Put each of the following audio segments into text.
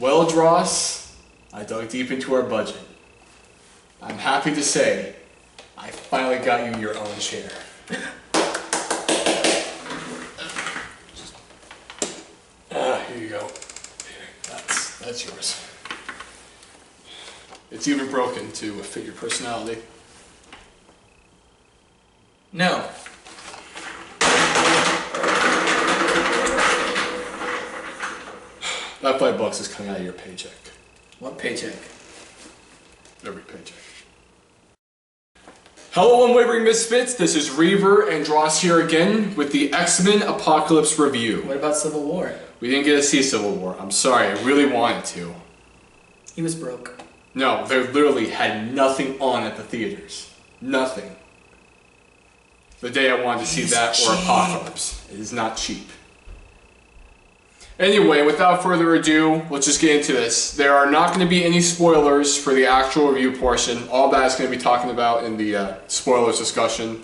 Well, DROS, I dug deep into our budget. I'm happy to say, I finally got you your own chair. Here you go. That's yours. It's even broken to fit your personality. No. That $5 is coming out of your paycheck. What paycheck? Every paycheck. Hello, UnWavering Misfits. This is Reaver and DROS here again with the X-Men Apocalypse review. What about Civil War? We didn't get to see Civil War. I'm sorry, I really wanted to. He was broke. No, they literally had nothing on at the theaters. Nothing. The day I wanted to see that or Apocalypse. It is not cheap. Anyway, without further ado, let's just get into this. There are not going to be any spoilers for the actual review portion. All that is going to be talking about in the spoilers discussion.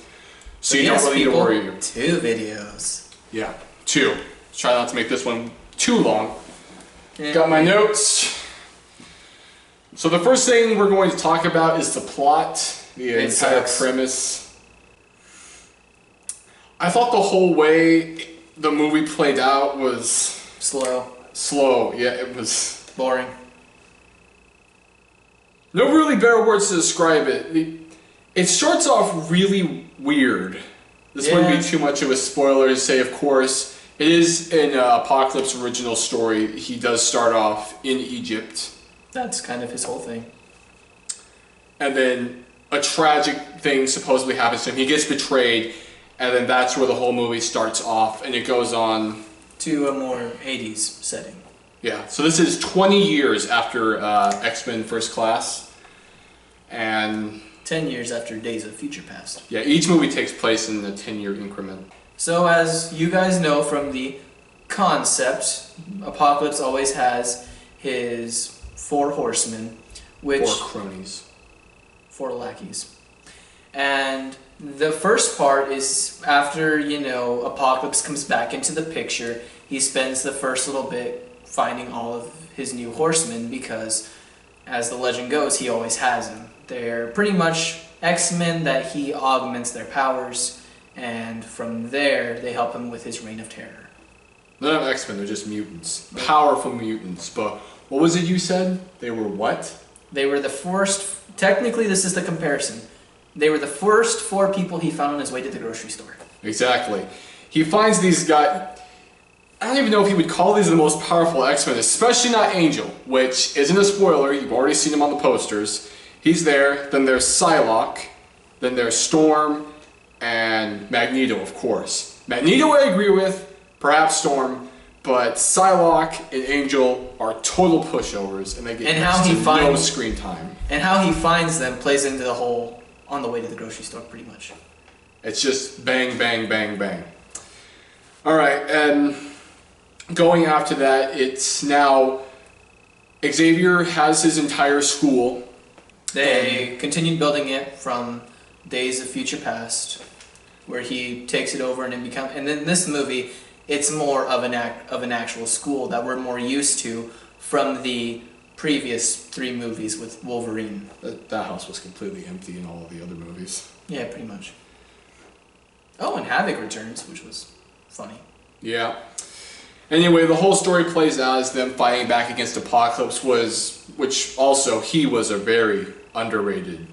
So you don't really need to worry. 2 videos. Yeah, 2. Let's try not to make this one too long. Yeah. Got my notes. So the first thing we're going to talk about is the plot, the entire premise. I thought the whole way the movie played out was slow, yeah, it was boring. No really better words to describe it. It starts off really weird. This wouldn't be too much of a spoiler to say, of course. It is an Apocalypse original story. He does start off in Egypt. That's kind of his whole thing. And then a tragic thing supposedly happens to him. He gets betrayed, and then that's where the whole movie starts off, and it goes on to a more 80s setting. Yeah, so this is 20 years after X-Men First Class, and 10 years after Days of Future Past. Yeah, each movie takes place in a 10-year increment. So as you guys know from the concept, Apocalypse always has his 4 horsemen, which 4 cronies. 4 lackeys. And the first part is after, Apocalypse comes back into the picture, he spends the first little bit finding all of his new horsemen because, as the legend goes, he always has them. They're pretty much X-Men that he augments their powers, and from there they help him with his reign of terror. They're not X-Men, they're just mutants. Powerful mutants, but what was it you said? They were what? They were the first, technically this is the comparison. They were the first 4 people he found on his way to the grocery store. Exactly. He finds these guys. I don't even know if he would call these the most powerful X-Men, especially not Angel, which isn't a spoiler. You've already seen him on the posters. He's there. Then there's Psylocke. Then there's Storm and Magneto, of course. Magneto I agree with, perhaps Storm, but Psylocke and Angel are total pushovers, and they get no screen time. And how he finds them plays into the whole on the way to the grocery store, pretty much. It's just bang, bang, bang, bang. Alright, and going after that, it's now Xavier has his entire school. They continued building it from Days of Future Past, where he takes it over and then this movie, it's more of an actual school that we're more used to from the previous 3 movies with Wolverine. That house was completely empty in all of the other movies. Yeah, pretty much. Oh, and Havoc returns, which was funny. Yeah. Anyway, the whole story plays out as them fighting back against Apocalypse, which also he was a very underrated.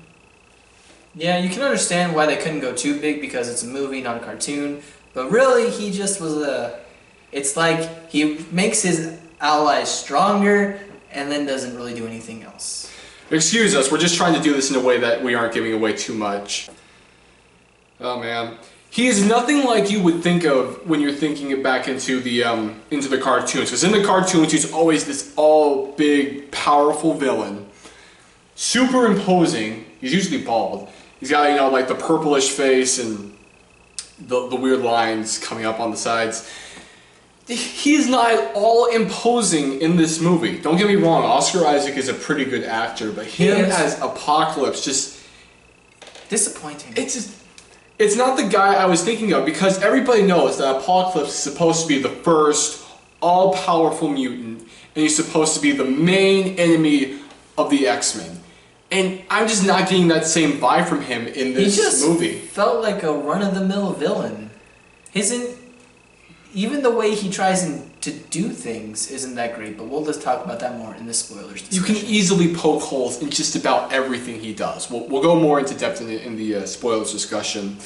Yeah, you can understand why they couldn't go too big because it's a movie, not a cartoon. But really, he just was it's like he makes his allies stronger and then doesn't really do anything else. Excuse us, we're just trying to do this in a way that we aren't giving away too much. Oh man. He is nothing like you would think of when you're thinking it back into the cartoons. Because in the cartoons, he's always this all big, powerful villain. Super imposing. He's usually bald. He's got, like the purplish face and the weird lines coming up on the sides. He's not all imposing in this movie. Don't get me wrong, Oscar Isaac is a pretty good actor, but him as Apocalypse just disappointing. It's not the guy I was thinking of, because everybody knows that Apocalypse is supposed to be the first all-powerful mutant, and he's supposed to be the main enemy of the X-Men. And I'm just not getting that same vibe from him in this movie. He just felt like a run-of-the-mill villain. Even the way he tries to do things isn't that great, but we'll just talk about that more in the spoilers discussion. You can easily poke holes in just about everything he does. We'll go more into depth in the spoilers discussion.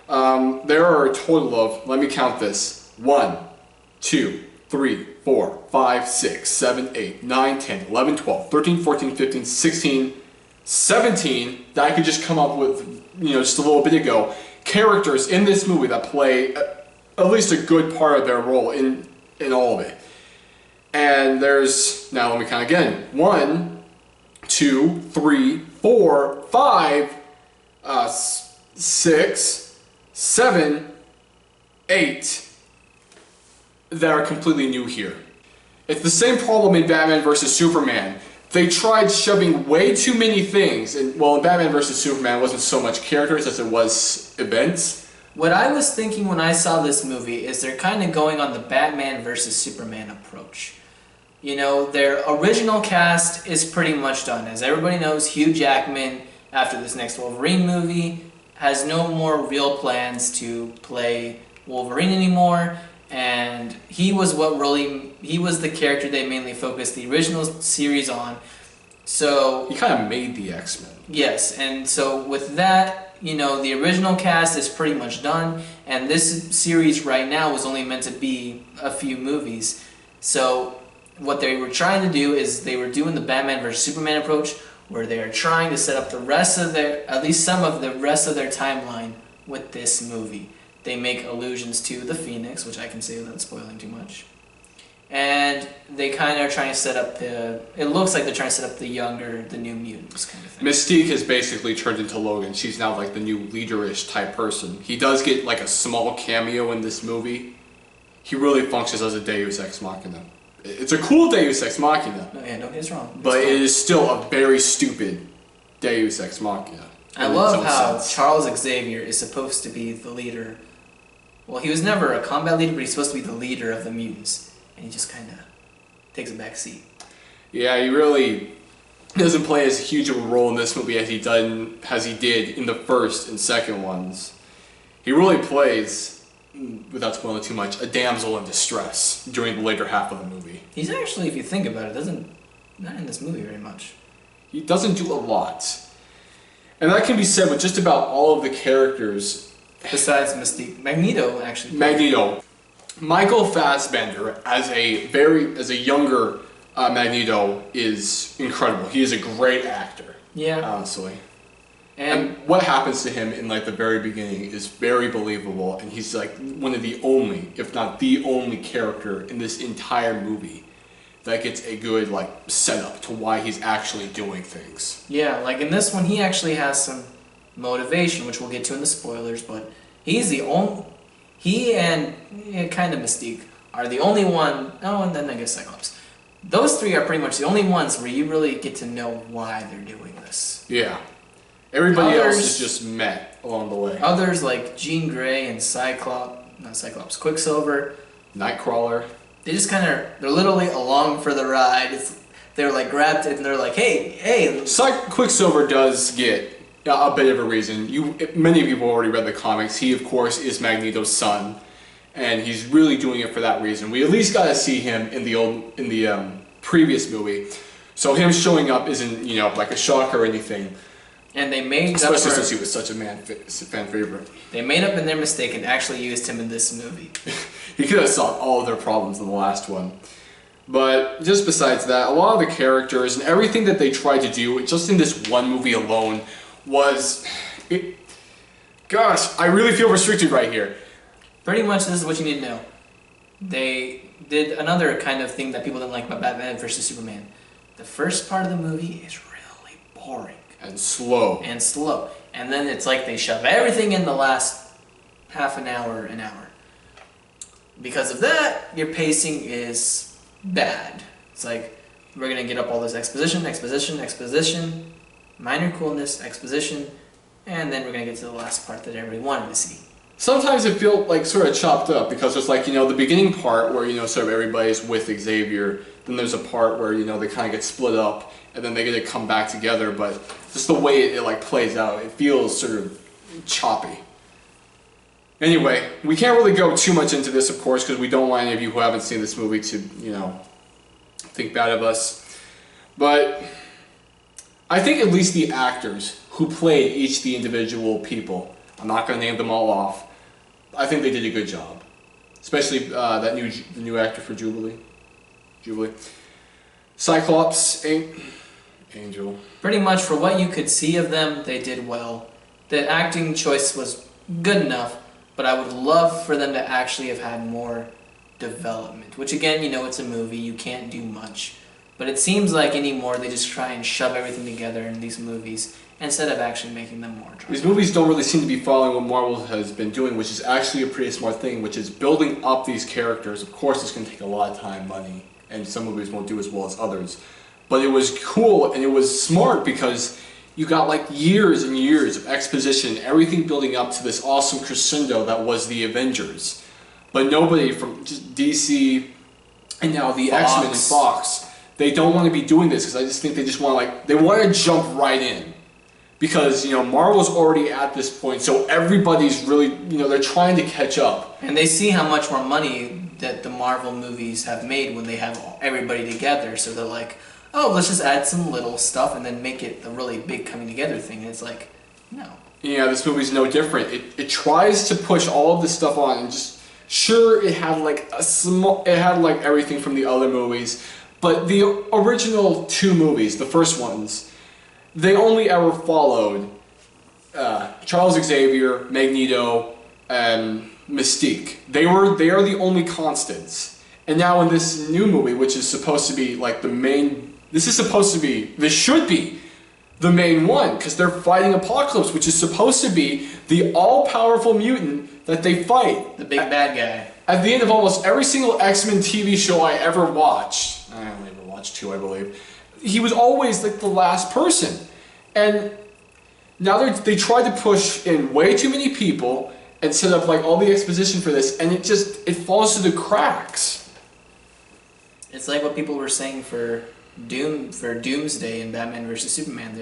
There are a total of, let me count this, 1, 2, 3, 4, 5, 6, 7, 8, 9, 10, 11, 12, 13, 14, 15, 16, 17 that I could just come up with, just a little bit ago. Characters in this movie that play at least a good part of their role in all of it. And there's, now let me count again, 1, 2, 3, 4, 5, 6, 7, 8 that are completely new here. It's the same problem in Batman vs. Superman. They tried shoving way too many things, and well, in Batman vs. Superman it wasn't so much characters as it was events. What I was thinking when I saw this movie is they're kind of going on the Batman vs. Superman approach. Their original cast is pretty much done. As everybody knows, Hugh Jackman, after this next Wolverine movie, has no more real plans to play Wolverine anymore, and he was the character they mainly focused the original series on. So he kind of made the X-Men. Yes, and so with that, the original cast is pretty much done, and this series right now was only meant to be a few movies. So what they were trying to do is they were doing the Batman vs. Superman approach, where they are trying to set up at least some of the rest of their timeline with this movie. They make allusions to the Phoenix, which I can say without spoiling too much. And they kind of are trying to set up it looks like they're trying to set up the New Mutants kind of thing. Mystique has basically turned into Logan. She's now like the new leader-ish type person. He does get like a small cameo in this movie. He really functions as a Deus Ex Machina. It's a cool Deus Ex Machina. No, yeah, don't get us wrong. But it is still a very stupid Deus Ex Machina. I love how Charles Xavier is supposed to be the leader. Well, he was never a combat leader, but he's supposed to be the leader of the mutants. And he just kind of takes a back seat. Yeah, he really doesn't play as huge of a role in this movie as he did in the first and second ones. He really plays, without spoiling too much, a damsel in distress during the later half of the movie. He's actually, if you think about it, not in this movie very much. He doesn't do a lot. And that can be said with just about all of the characters. Besides Mystique. Magneto, actually. Magneto. Michael Fassbender, as a younger Magneto, is incredible. He is a great actor. Yeah. Honestly. And what happens to him in like the very beginning is very believable, and he's like one of the only, if not the only character in this entire movie that gets a good like setup to why he's actually doing things. Yeah, like in this one he actually has some motivation, which we'll get to in the spoilers, but he and kind of Mystique are the only one, and then I guess Cyclops. Those three are pretty much the only ones where you really get to know why they're doing this. Yeah. Everybody else is just met along the way. Others like Jean Grey and Quicksilver. Nightcrawler. They just they're literally along for the ride. They're like grabbed and they're like, hey. Quicksilver does get a bit of a reason. Many of you have already read the comics. He, of course, is Magneto's son, and he's really doing it for that reason. We at least got to see him in the previous movie, so him showing up isn't like a shock or anything. And they made especially since he was such a fan favorite. They made up in their mistake and actually used him in this movie. He could have solved all of their problems in the last one. But just besides that, a lot of the characters and everything that they tried to do just in this one movie alone gosh, I really feel restricted right here. Pretty much this is what you need to know. They did another kind of thing that people didn't like about Batman vs. Superman. The first part of the movie is really boring. And slow. And then it's like they shove everything in the last half an hour. Because of that, your pacing is bad. It's like, we're going to get up all this exposition, minor coolness, exposition, and then we're going to get to the last part that everybody wanted to see. sometimes it felt like sort of chopped up because there's like, the beginning part where, sort of everybody's with Xavier. Then there's a part where, they kind of get split up and then they get to come back together. But just the way it like plays out, it feels sort of choppy. Anyway, we can't really go too much into this, of course, because we don't want any of you who haven't seen this movie to, think bad of us. But I think at least the actors who played each of the individual people, I'm not going to name them all off, I think they did a good job. Especially the new actor for Jubilee. Cyclops, Angel. Pretty much for what you could see of them, they did well. The acting choice was good enough, but I would love for them to actually have had more development. Which again, it's a movie, you can't do much. But it seems like anymore they just try and shove everything together in these movies instead of actually making them more dramatic. These movies don't really seem to be following what Marvel has been doing, which is actually a pretty smart thing, which is building up these characters. Of course, it's going to take a lot of time, money, and some movies won't do as well as others. But it was cool and it was smart because you got like years and years of exposition, everything building up to this awesome crescendo that was the Avengers. But nobody from just DC and now the X-Men and Fox, they don't want to be doing this because I just think they just want to they want to jump right in. Because, Marvel's already at this point, so everybody's really, they're trying to catch up. And they see how much more money that the Marvel movies have made when they have everybody together, so they're like, oh, let's just add some little stuff and then make it a really big coming together thing. And it's like, no. Yeah, this movie's no different. It tries to push all of this stuff on and just, sure, it had everything from the other movies, but the original two movies, the first ones, they only ever followed Charles Xavier, Magneto, and Mystique. They are the only constants. And now in this new movie, which is supposed to be like the main, this should be the main one, because they're fighting Apocalypse, which is supposed to be the all-powerful mutant that they fight. The big bad guy. At the end of almost every single X-Men TV show I ever watched, I only ever watched 2, I believe, he was always like the last person. And now they tried to push in way too many people and set up like all the exposition for this, and it falls through the cracks. It's like what people were saying for Doomsday in Batman vs Superman.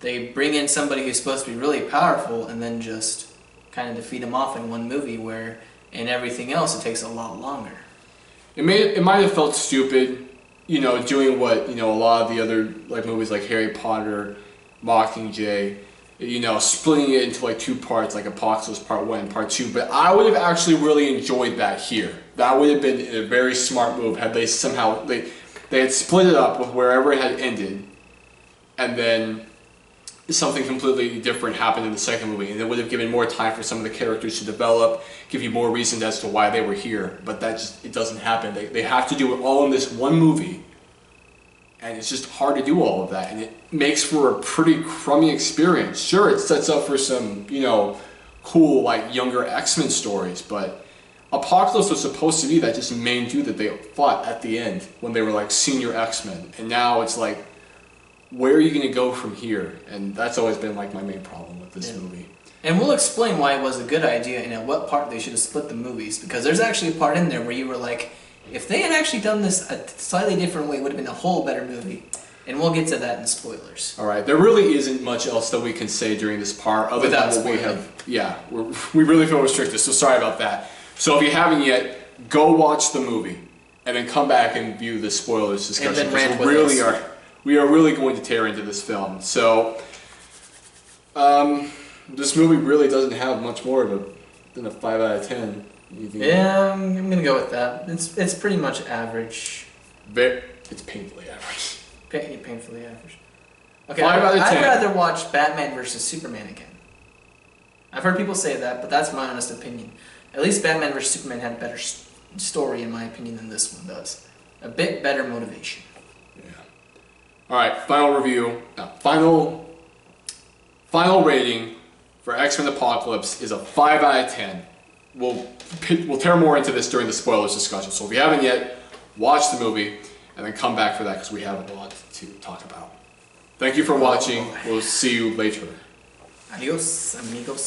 They bring in somebody who's supposed to be really powerful and then just kind of defeat him off in one movie, where in everything else it takes a lot longer. It might have felt stupid, doing what a lot of the other movies like Harry Potter, Mockingjay, splitting it into 2 parts, like Apocalypse Part 1 and Part 2. But I would have actually really enjoyed that here. That would have been a very smart move had they somehow they had split it up with wherever it had ended, and then something completely different happened in the second movie, and it would have given more time for some of the characters to develop, give you more reasons as to why they were here. But it doesn't happen. They have to do it all in this one movie, and it's just hard to do all of that, and it makes for a pretty crummy experience. Sure, it sets up for some, cool, younger X-Men stories, but Apocalypse was supposed to be that just main dude that they fought at the end when they were senior X-Men, and now it's where are you going to go from here? And that's always been my main problem with this movie. And we'll explain why it was a good idea and at what part they should have split the movies, because there's actually a part in there where you were like, if they had actually done this a slightly different way, it would have been a whole better movie. And we'll get to that in spoilers. Alright, there really isn't much else that we can say during this part other than what we have. Yeah, we really feel restricted, so sorry about that. So if you haven't yet, go watch the movie and then come back and view the spoilers discussion. And then rant with us. We are really going to tear into this film. So, this movie really doesn't have much more than a 5 out of 10. Yeah, I'm going to go with that. It's pretty much average. It's painfully average. Painfully average. Okay, 5 out of 10. I'd rather watch Batman vs Superman again. I've heard people say that, but that's my honest opinion. At least Batman vs Superman had a better story, in my opinion, than this one does. A bit better motivation. Alright, final review. Final rating for X-Men Apocalypse is a 5 out of 10. We'll tear more into this during the spoilers discussion. So if you haven't yet, watch the movie and then come back for that because we have a lot to talk about. Thank you for watching. We'll see you later. Adios, amigos.